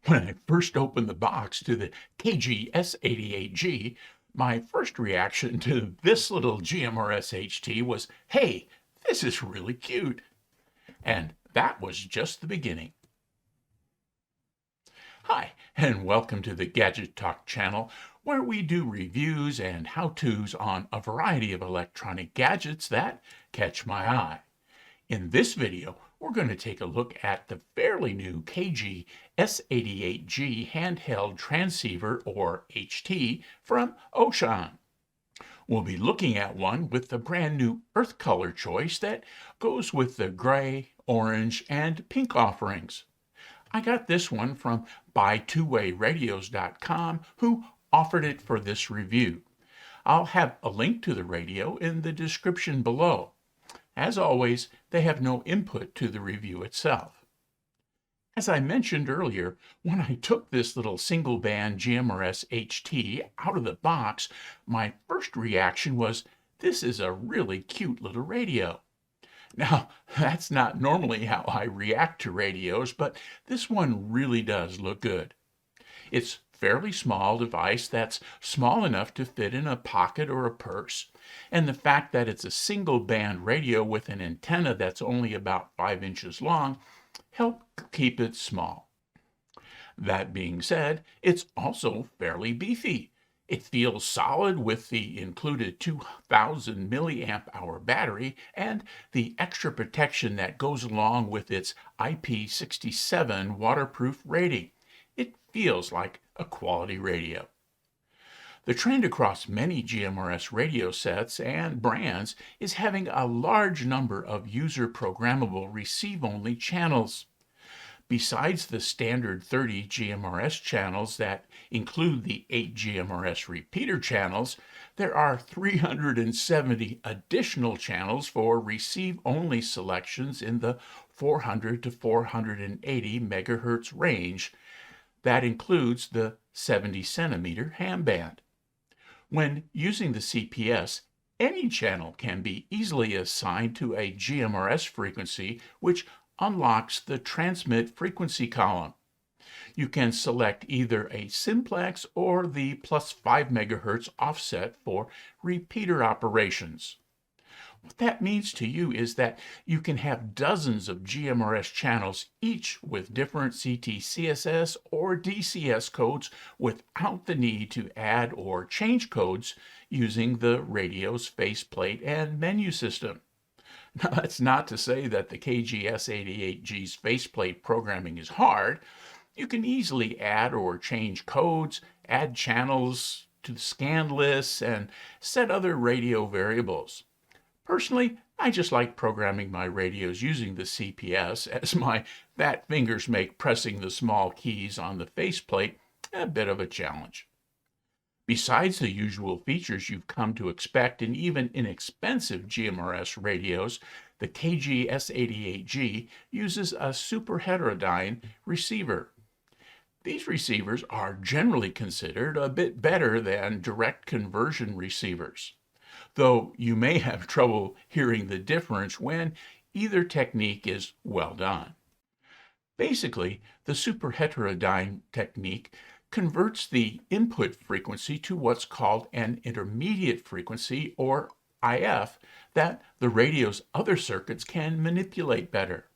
When I first opened the box to the KG-S88G, my first reaction to this little GMRS HT was, hey, this is really cute. And that was just the beginning. Hi, and welcome to the Gadget Talk channel, where we do reviews and how-tos on a variety of electronic gadgets that catch my eye. In this video, we're going to take a look at the fairly new KG-S88G handheld transceiver, or HT, from Wouxun. We'll be looking at one with the brand new earth color choice that goes with the gray, orange, and pink offerings. I got this one from BuyTwoWayRadios.com, who offered it for this review. I'll have a link to the radio in the description below. As always, they have no input to the review itself. As I mentioned earlier, when I took this little single-band GMRS HT out of the box, my first reaction was, this is a really cute little radio. Now, that's not normally how I react to radios, but this one really does look good. It's a fairly small device that's small enough to fit in a pocket or a purse, and the fact that it's a single band radio with an antenna that's only about 5 inches long help keep it small. That being said, it's also fairly beefy. It feels solid with the included 2000 milliamp hour battery and the extra protection that goes along with its IP67 waterproof rating. It feels like a quality radio. The trend across many GMRS radio sets and brands is having a large number of user-programmable receive-only channels. Besides the standard 30 GMRS channels that include the 8 GMRS repeater channels, there are 370 additional channels for receive-only selections in the 400 to 480 megahertz range. That includes the 70 centimeter ham band. When using the CPS, any channel can be easily assigned to a GMRS frequency, which unlocks the transmit frequency column. You can select either a simplex or the plus 5 megahertz offset for repeater operations. What that means to you is that you can have dozens of GMRS channels, each with different CT-CSS or DCS codes, without the need to add or change codes using the radio's faceplate and menu system. Now, that's not to say that the KG-S88G's faceplate programming is hard. You can easily add or change codes, add channels to the scan lists, and set other radio variables. Personally, I just like programming my radios using the CPS, as my fat fingers make pressing the small keys on the faceplate a bit of a challenge. Besides the usual features you've come to expect in even inexpensive GMRS radios, the KG-S88G uses a super heterodyne receiver. These receivers are generally considered a bit better than direct conversion receivers, though you may have trouble hearing the difference when either technique is well done. Basically, the super heterodyne technique converts the input frequency to what's called an intermediate frequency, or IF, that the radio's other circuits can manipulate better.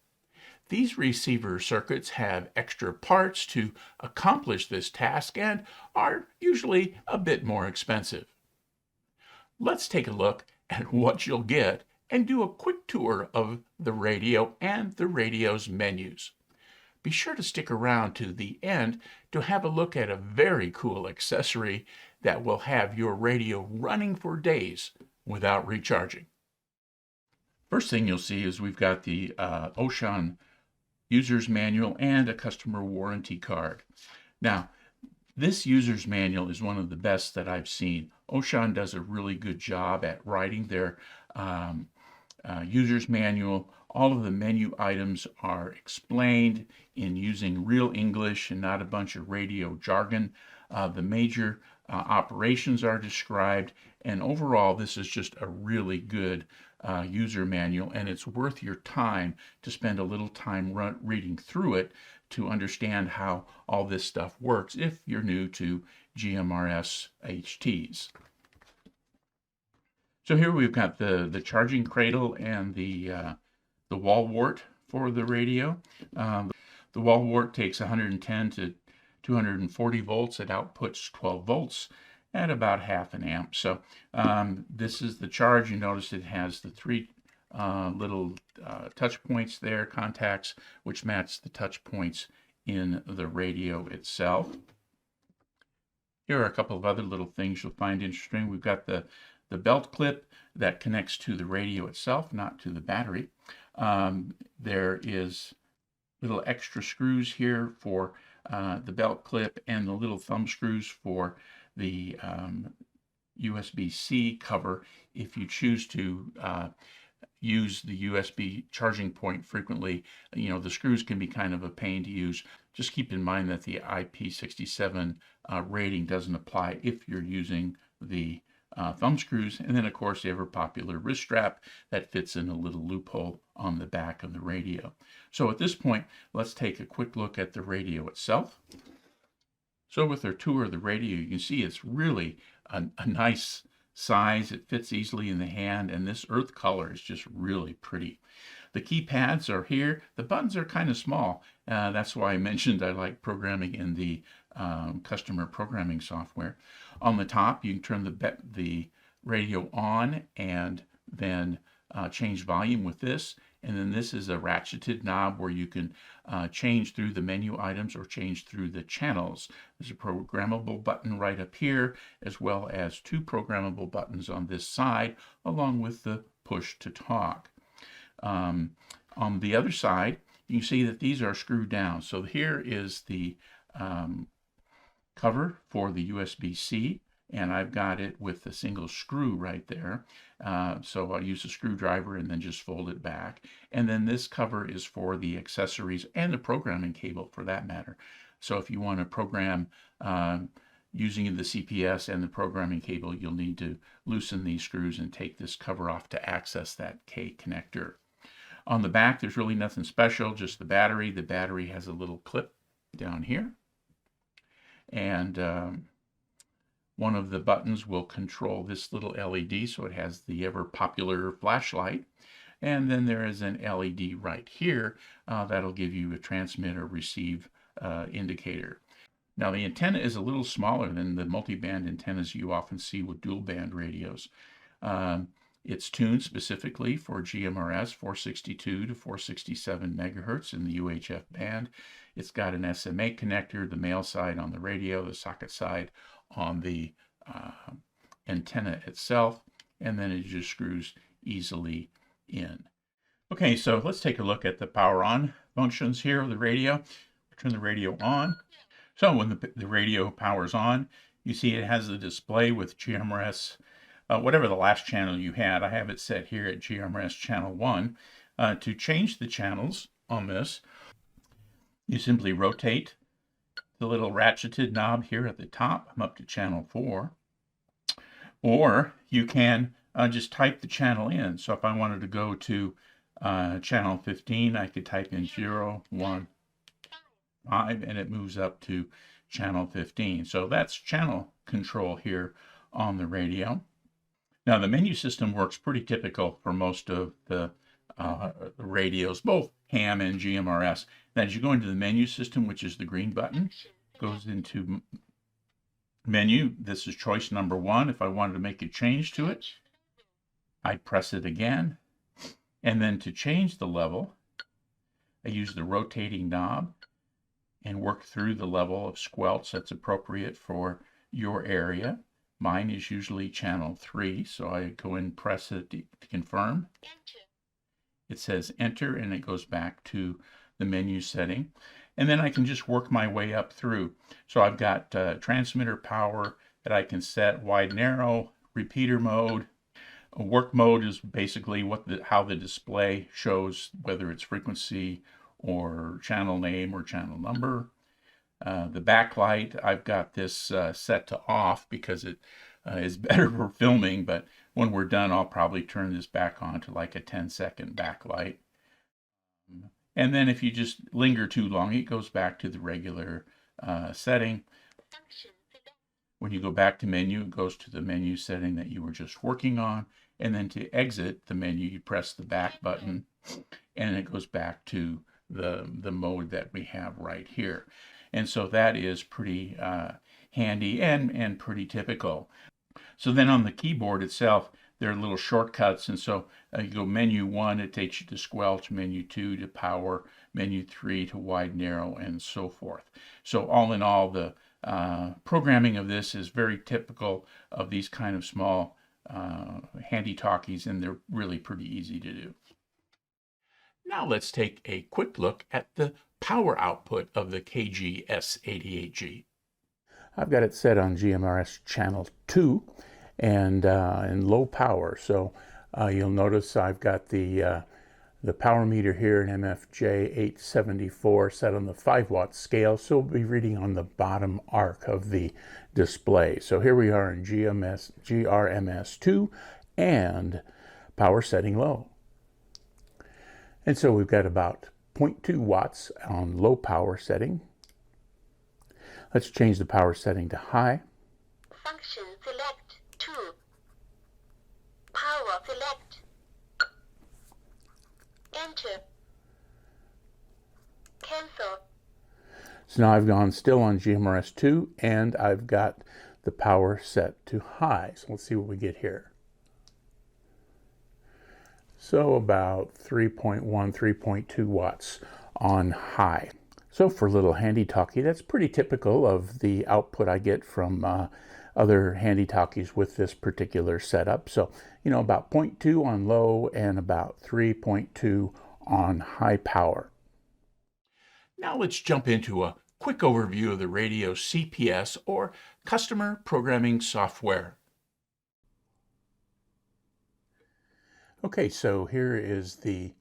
These receiver circuits have extra parts to accomplish this task and are usually a bit more expensive. Let's take a look at what you'll get and do a quick tour of the radio and the radio's menus. Be sure to stick around to the end to have a look at a very cool accessory that will have your radio running for days without recharging. First thing you'll see is we've got the Wouxun user's manual and a customer warranty card. Now, this user's manual is one of the best that I've seen. Wouxun does a really good job at writing their user's manual. All of the menu items are explained in using real English and not a bunch of radio jargon. The major operations are described, and overall this is just a really good user manual, and it's worth your time to spend a little time reading through it to understand how all this stuff works if you're new to GMRS HTs. So here we've got the charging cradle and the wall wart for the radio. The wall wart takes 110 to 240 volts. It outputs 12 volts at about half an amp. So this is the charge. You notice it has the three little touch points there, contacts, which match the touch points in the radio itself. Here are a couple of other little things you'll find interesting. We've got the belt clip that connects to the radio itself, not to the battery. There is little extra screws here for the belt clip and the little thumb screws for the USB-C cover if you choose to use the USB charging point frequently. You know, the screws can be kind of a pain to use. Just keep in mind that the IP67 rating doesn't apply if you're using the thumb screws. And then, of course, the ever popular wrist strap that fits in a little loophole on the back of the radio. So at this point, let's take a quick look at the radio itself. So with our tour of the radio, you can see it's really a nice size. It fits easily in the hand, and this earth color is just really pretty. The keypads are here. The buttons are kind of small. That's why I mentioned I like programming in the customer programming software. On the top, you can turn the radio on and then change volume with this. And then this is a ratcheted knob where you can change through the menu items or change through the channels. There's a programmable button right up here, as well as two programmable buttons on this side, along with the push to talk. On the other side, you can see that these are screwed down. So here is the cover for the USB-C, and I've got it with a single screw right there. So I'll use a screwdriver and then just fold it back. And then this cover is for the accessories and the programming cable for that matter. So if you want to program using the CPS and the programming cable, you'll need to loosen these screws and take this cover off to access that K connector. On the back, there's really nothing special, just the battery. The battery has a little clip down here. And one of the buttons will control this little LED, so it has the ever popular flashlight. And then there is an LED right here that'll give you a transmit or receive indicator. Now the antenna is a little smaller than the multiband antennas you often see with dual band radios. It's tuned specifically for GMRS 462 to 467 megahertz in the UHF band. It's got an SMA connector, the male side on the radio, the socket side on the antenna itself, and then it just screws easily in. Okay, so let's take a look at the power on functions here of the radio. Turn the radio on. So when the radio powers on, you see it has the display with GMRS, whatever the last channel you had. I have it set here at GMRS channel 1. To change the channels on this, you simply rotate the little ratcheted knob here at the top. I'm up to channel 4. Or you can just type the channel in. So if I wanted to go to channel 15, I could type in 0, 1, 5, and it moves up to channel 15. So that's channel control here on the radio. Now the menu system works pretty typical for most of the radios, both ham and GMRS. Then as you go into the menu system, which is the green button, goes into menu. This is choice number 1. If I wanted to make a change to it, I'd press it again. And then to change the level, I use the rotating knob and work through the level of squelch that's appropriate for your area. Mine is usually channel 3, so I go and press it to confirm. It says enter, and it goes back to the menu setting. And then I can just work my way up through. So I've got transmitter power that I can set, wide, narrow, repeater mode. A work mode is basically how the display shows whether it's frequency or channel name or channel number. The backlight, I've got this set to off because it is better for filming, but when we're done, I'll probably turn this back on to like a 10-second backlight. And then if you just linger too long, it goes back to the regular setting. When you go back to menu, it goes to the menu setting that you were just working on. And then to exit the menu, you press the back button, and it goes back to the mode that we have right here. And so that is pretty handy and pretty typical. So then on the keyboard itself, there are little shortcuts, and so you go menu 1, it takes you to squelch, menu 2 to power, menu 3 to wide, narrow, and so forth. So all in all, the programming of this is very typical of these kind of small handy talkies, and they're really pretty easy to do. Now let's take a quick look at the power output of the KG-S88G. I've got it set on GMRS channel 2 and in low power. So you'll notice I've got the power meter here, an MFJ 874, set on the 5-watt scale. So we'll be reading on the bottom arc of the display. So here we are in GRMS 2 and power setting low. And so we've got about 0.2 watts on low power setting. Let's change the power setting to high. Function select 2. Power select. Enter. Cancel. So now I've gone still on GMRS 2 and I've got the power set to high. So let's see what we get here. So about 3.1, 3.2 watts on high. So for a little handy talkie, that's pretty typical of the output I get from other handy talkies with this particular setup. So, you know, about 0.2 on low and about 3.2 on high power. Now let's jump into a quick overview of the radio CPS, or Customer Programming Software. Okay, so here is the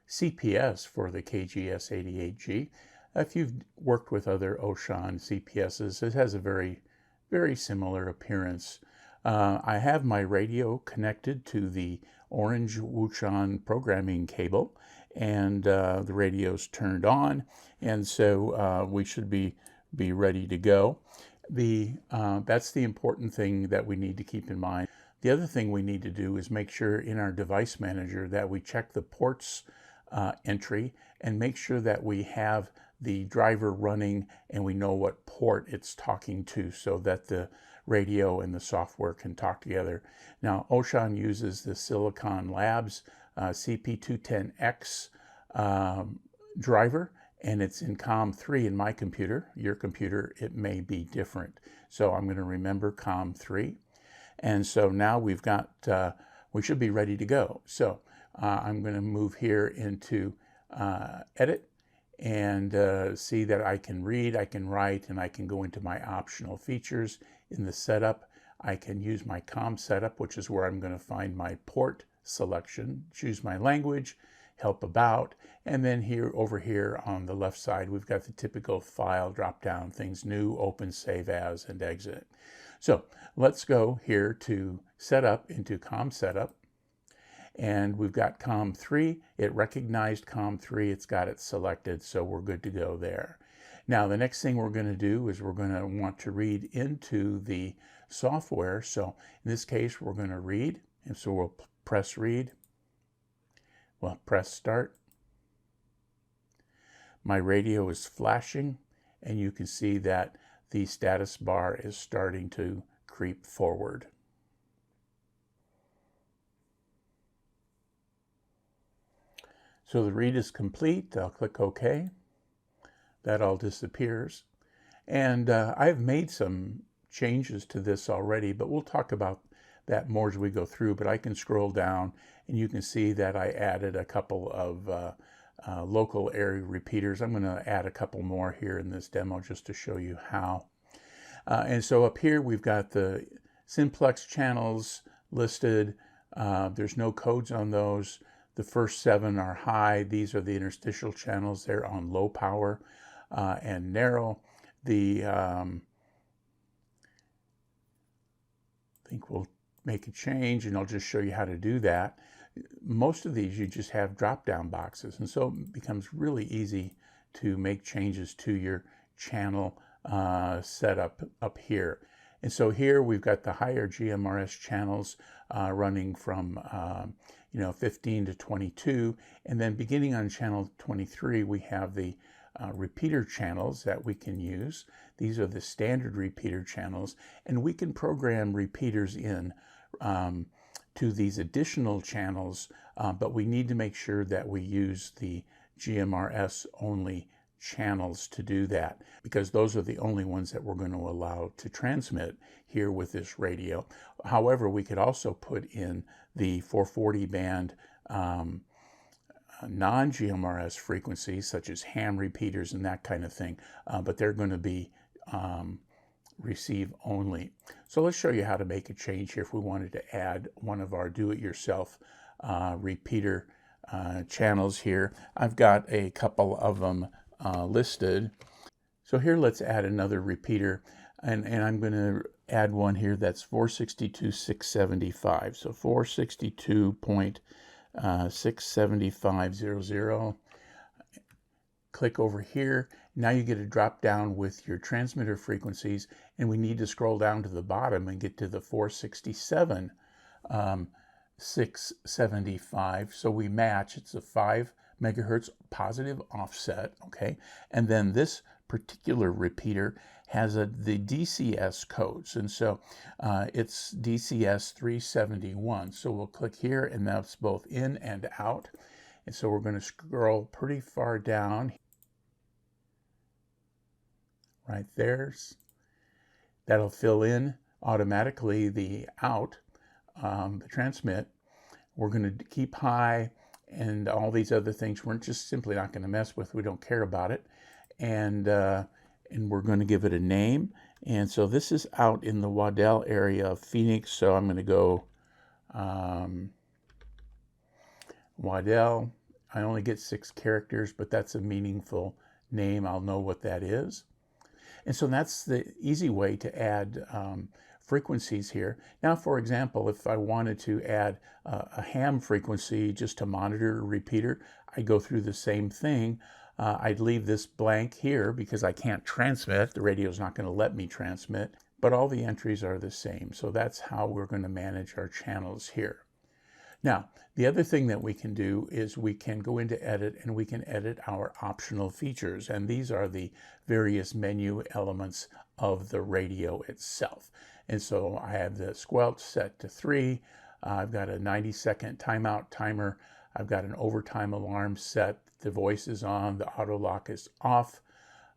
CPS for the KG-S88G. If you've worked with other Wouxun CPSs, it has a very similar appearance. I have my radio connected to the orange Wouxun programming cable, and the radio's turned on, and so we should be ready to go. That's the important thing that we need to keep in mind. The other thing we need to do is make sure in our device manager that we check the ports entry and make sure that we have the driver running and we know what port it's talking to, so that the radio and the software can talk together. Now, Wouxun uses the Silicon Labs CP210X driver, and it's in COM3 in my computer. Your computer, it may be different. So I'm going to remember COM3. And so now we've got, we should be ready to go. So I'm going to move here into edit and see that I can read, I can write, and I can go into my optional features. In the setup, I can use my COM setup, which is where I'm going to find my port selection, choose my language, help about, and then here, over here on the left side, we've got the typical file drop down things: new, open, save as, and exit. So let's go here to setup, into COM setup, and we've got COM3. It recognized COM3, it's got it selected, so we're good to go there. Now the next thing we're going to do is we're going to want to read into the software. So in this case, we're going to read, and so we'll press read. Well, press start. My radio is flashing, and you can see that the status bar is starting to creep forward. So the read is complete. I'll click OK. That all disappears. And I've made some changes to this already, but we'll talk about that more as we go through. But I can scroll down, and you can see that I added a couple of local area repeaters. I'm going to add a couple more here in this demo just to show you how. And so up here we've got the simplex channels listed. There's no codes on those. The first 7 are high. These are the interstitial channels. They're on low power and narrow. I think we'll make a change, and I'll just show you how to do that. most of these you just have drop-down boxes, and so it becomes really easy to make changes to your channel setup up here. And so here we've got the higher GMRS channels running from 15 to 22, and then beginning on channel 23 we have the repeater channels that we can use. These are the standard repeater channels, and we can program repeaters in to these additional channels, but we need to make sure that we use the GMRS only channels to do that, because those are the only ones that we're going to allow to transmit here with this radio. However, we could also put in the 440 band non-GMRS frequencies, such as ham repeaters and that kind of thing, but they're going to be receive only. So let's show you how to make a change here if we wanted to add one of our do-it-yourself repeater channels here. I've got a couple of them listed. So here let's add another repeater, and I'm going to add one here that's 462.675. So 462.67500. Click over here. Now you get a drop down with your transmitter frequencies, and we need to scroll down to the bottom and get to the 467.675. So we match. It's a 5 megahertz positive offset, okay? And then this particular repeater has the DCS codes, and so it's DCS 371. So we'll click here, and that's both in and out. And so we're going to scroll pretty far down. Right there's that'll fill in automatically the out, the transmit. We're going to keep high, and all these other things we're just simply not going to mess with. We don't care about it, and we're going to give it a name. And so this is out in the Waddell area of Phoenix, so I'm going to go Waddell. I only get 6 characters, but that's a meaningful name. I'll know what that is. And so that's the easy way to add frequencies here. Now, for example, if I wanted to add a ham frequency just to monitor a repeater, I'd go through the same thing. I'd leave this blank here because I can't transmit. The radio's not going to let me transmit, but all the entries are the same. So that's how we're going to manage our channels here. Now, the other thing that we can do is we can go into edit, and we can edit our optional features. And these are the various menu elements of the radio itself. And so I have the squelch set to 3. I've got a 90-second timeout timer. I've got an overtime alarm set. The voice is on, the auto lock is off.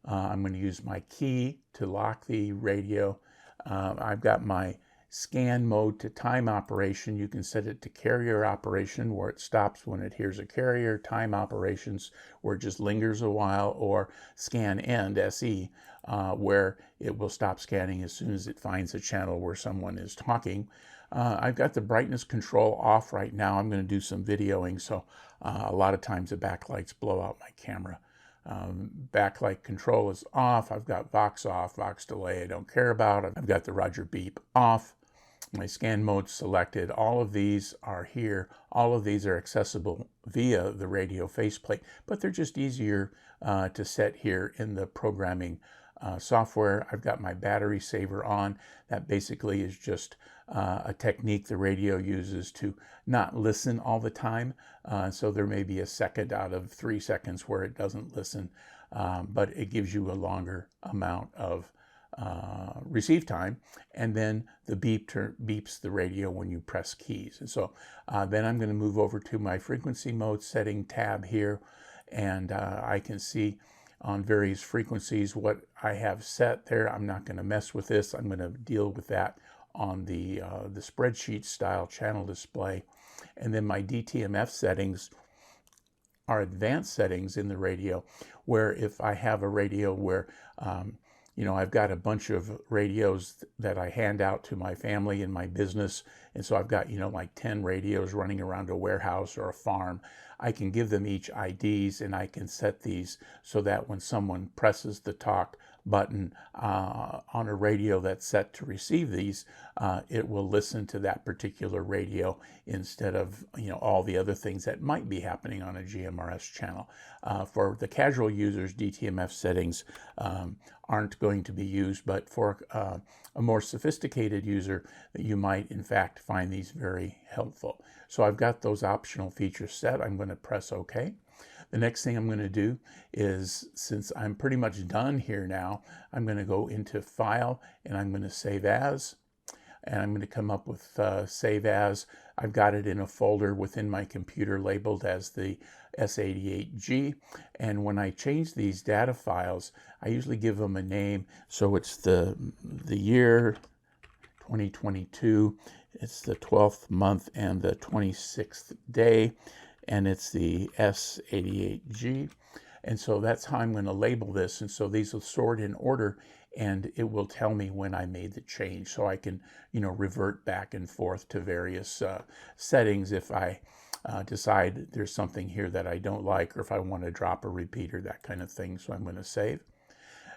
I'm going to use my key to lock the radio. I've got my scan mode to time operation. You can set it to carrier operation, where it stops when it hears a carrier, time operations, where it just lingers a while, or scan end, SE, where it will stop scanning as soon as it finds a channel where someone is talking. I've got the brightness control off right now. I'm going to do some videoing, so a lot of times the backlights blow out my camera. Backlight control is off. I've got Vox off, Vox delay I don't care about. I've got the Roger beep off. My scan mode selected. All of these are here. All of these are accessible via the radio faceplate, but they're just easier to set here in the programming software. I've got my battery saver on. That basically is just a technique the radio uses to not listen all the time. So there may be a second out of 3 seconds where it doesn't listen, but it gives you a longer amount of receive time, and then the beep beeps the radio when you press keys. And so then I'm going to move over to my frequency mode setting tab here, and I can see on various frequencies what I have set there. I'm not going to mess with this. I'm going to deal with that on the spreadsheet style channel display. And then my DTMF settings are advanced settings in the radio, where if I have a radio where I've got a bunch of radios that I hand out to my family and my business. And so I've got, like 10 radios running around a warehouse or a farm. I can give them each IDs, and I can set these so that when someone presses the talk button on a radio that's set to receive these, it will listen to that particular radio instead of all the other things that might be happening on a GMRS channel. For the casual users, DTMF settings aren't going to be used, but for a more sophisticated user, you might in fact find these very helpful. So I've got those optional features set. I'm going to press OK. The next thing I'm going to do is, since I'm pretty much done here now, I'm going to go into File and I'm going to Save As. And I'm going to come up with Save As. I've got it in a folder within my computer labeled as the S88G. And when I change these data files, I usually give them a name. So it's the year 2022. It's the 12th month and the 26th day. And it's the S88G. And so that's how I'm going to label this. And so these will sort in order, and it will tell me when I made the change. So I can, revert back and forth to various settings if I decide there's something here that I don't like, or if I want to drop a repeater, that kind of thing. So I'm going to save.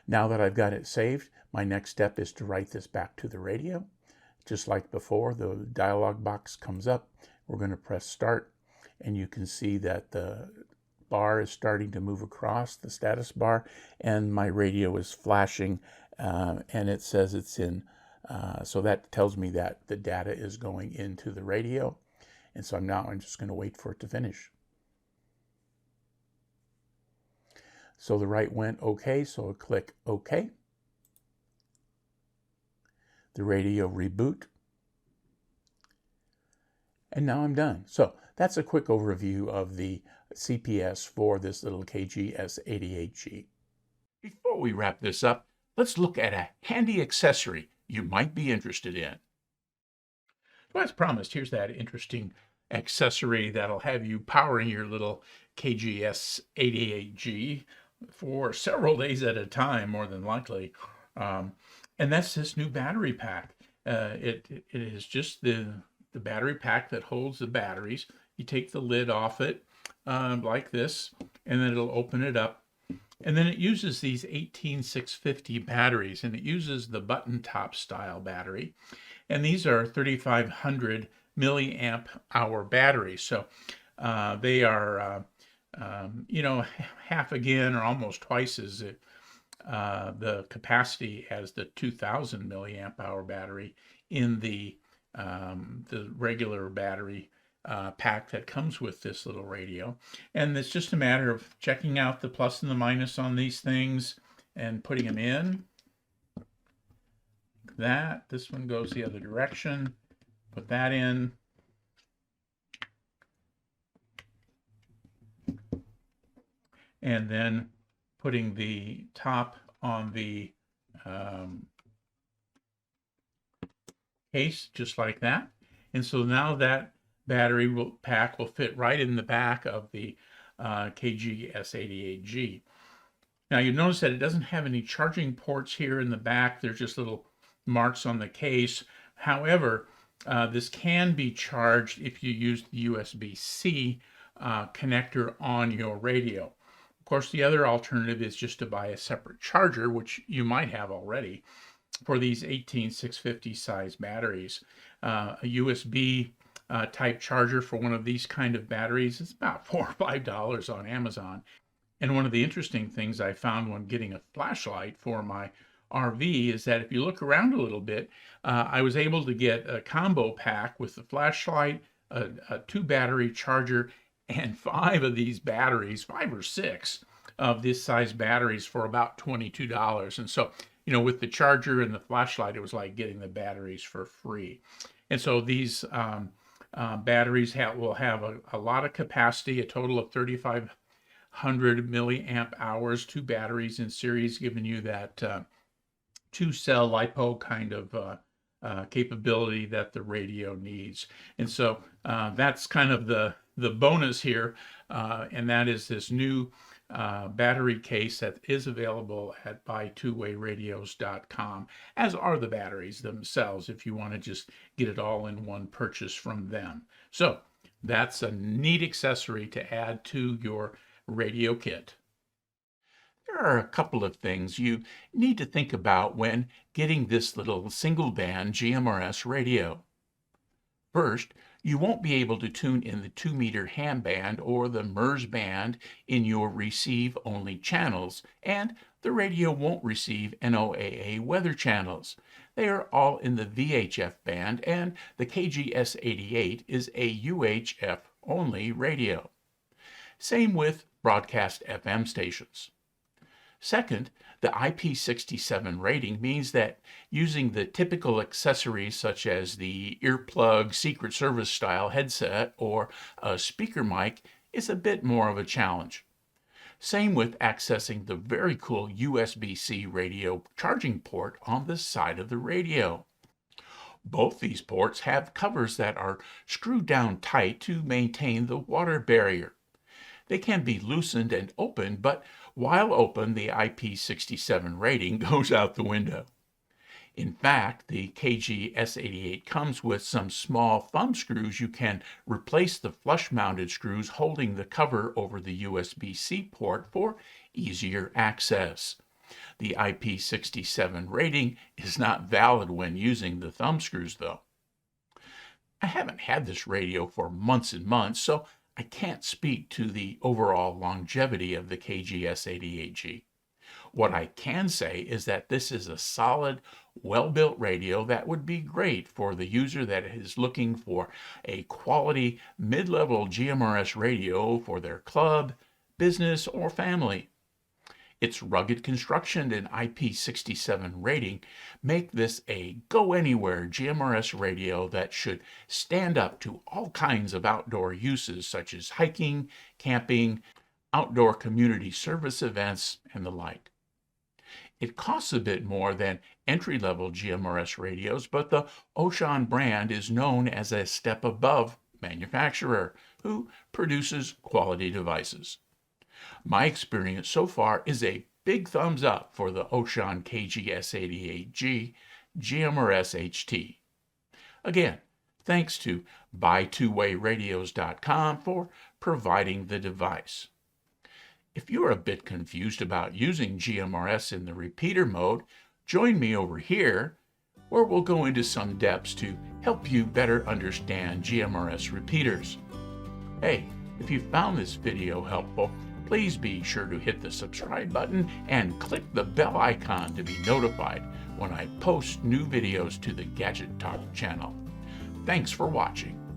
Now that I've got it saved, my next step is to write this back to the radio. Just like before, the dialog box comes up. We're going to press Start. And you can see that the bar is starting to move across, the status bar, and my radio is flashing, and it says it's in. So that tells me that the data is going into the radio. And so I'm just going to wait for it to finish. So the write went OK, so I'll click OK. The radio reboot. And now I'm done. So that's a quick overview of the CPS for this little KG-S88G. Before we wrap this up, let's look at a handy accessory you might be interested in. So as promised, here's that interesting accessory that'll have you powering your little KG-S88G for several days at a time, more than likely. And that's this new battery pack. It is just the battery pack that holds the batteries. You take the lid off it like this, and then it'll open it up. And then it uses these 18650 batteries, and it uses the button top style battery. And these are 3500 milliamp hour batteries. So they are, half again or almost twice as the capacity as the 2000 milliamp hour battery in the regular battery pack that comes with this little radio. And it's just a matter of checking out the plus and the minus on these things and putting them in. This one goes the other direction. Put that in. And then putting the top on the case, just like that. And so now that battery pack will fit right in the back of the KG-S88G. Now you notice that it doesn't have any charging ports here in the back. There's just little marks on the case. However, this can be charged if you use the USB-C connector on your radio. Of course, the other alternative is just to buy a separate charger, which you might have already, for these 18650 size batteries. A USB type charger for one of these kind of batteries is about $4 or $5 on Amazon. And one of the interesting things I found when getting a flashlight for my RV is that if you look around a little bit, I was able to get a combo pack with the flashlight, a 2-battery charger, and 5 of these batteries, 5 or 6 of this size batteries for about $22. And so, with the charger and the flashlight, it was like getting the batteries for free. And so these batteries will have a lot of capacity, a total of 3,500 milliamp hours, 2 batteries in series, giving you that 2-cell LiPo kind of capability that the radio needs. And so that's kind of the bonus here, and that is this new battery case that is available at buy2wayradios.com, as are the batteries themselves if you want to just get it all in one purchase from them. So that's a neat accessory to add to your radio kit. There are a couple of things you need to think about when getting this little single band GMRS radio. First, you won't be able to tune in the 2-meter ham band or the MURS band in your receive-only channels, and the radio won't receive NOAA weather channels. They are all in the VHF band, and the KG-S88 is a UHF-only radio. Same with broadcast FM stations. Second, the IP67 rating means that using the typical accessories such as the earplug Secret Service style headset or a speaker mic is a bit more of a challenge. Same with accessing the very cool USB-C radio charging port on the side of the radio. Both these ports have covers that are screwed down tight to maintain the water barrier. They can be loosened and opened, but while open, the IP67 rating goes out the window. In fact, the KG-S88 comes with some small thumb screws. You can replace the flush-mounted screws holding the cover over the USB-C port for easier access. The IP67 rating is not valid when using the thumb screws, though. I haven't had this radio for months and months, so I can't speak to the overall longevity of the KG-S88G. What I can say is that this is a solid, well-built radio that would be great for the user that is looking for a quality mid-level GMRS radio for their club, business, or family. Its rugged construction and IP67 rating make this a go-anywhere GMRS radio that should stand up to all kinds of outdoor uses such as hiking, camping, outdoor community service events, and the like. It costs a bit more than entry-level GMRS radios, but the Wouxun brand is known as a step above manufacturer who produces quality devices. My experience so far is a big thumbs up for the Wouxun KG-S88G GMRS HT. Again, thanks to BuyTwoWayRadios.com for providing the device. If you're a bit confused about using GMRS in the repeater mode, join me over here where we'll go into some depths to help you better understand GMRS repeaters. Hey, if you found this video helpful, please be sure to hit the subscribe button and click the bell icon to be notified when I post new videos to the Gadget Talk channel. Thanks for watching.